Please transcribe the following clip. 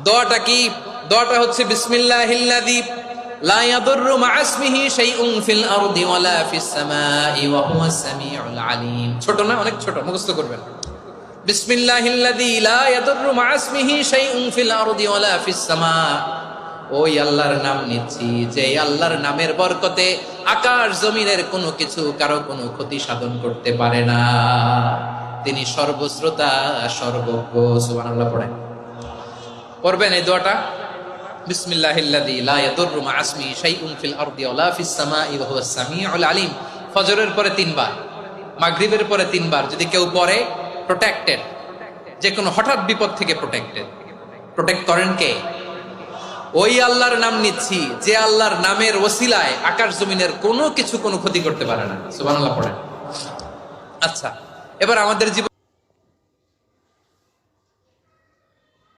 দোয়াটা কি? দোয়াটা হচ্ছে বিসমিল্লাহিল্লাযী লা ইয়াদুররু মা'a ইসমিহি শাইউন ফিল আরদি ওয়ালা ফিস সামাই ওয়া হুয়াস সামিউল আলিম। ছোট না? অনেক ছোট, মুখস্থ করবেন। বিসমিল্লাহিল্লাযী লা ইয়াদুররু মা'a ইসমিহি শাইউন ফিল আরদি ওয়ালা ফিস সামা। ওই আল্লাহর নাম নিচ্ছি যে আল্লাহর নামের বরকতে আকাশ জমিনের কোনো কিছু কারো কোনো ক্ষতি সাধন করতে পারে না। তিনি সর্বশ্রোতা, সর্বজ্ঞ। সুবহানাল্লাহ পড়েন। পড়বেন এই দোয়াটা, বিসমিল্লাহিল্লাযী লা ইয়াদুররু মা'a ইসমিহি শাইউন ফিল আরদি ওয়ালা ফিস সামাই ওয়া হুয়াস সামিউল আলিম। ফজরের পরে 3 বার, মাগরিবের পরে 3 বার যদি কেউ পড়ে, প্রোটেক্টেড, যে কোনো হঠাৎ বিপদ থেকে প্রোটেক্টেড। প্রোটেক্ট করেন কে? ওই আল্লাহর নাম নিচ্ছি যে আল্লাহর নামের ওসিলায় আকাশ জমিনের কোনো কিছু কোনো ক্ষতি করতে পারে না। সুবহানাল্লাহ পড়েন। আচ্ছা, এবার আমাদের জীবন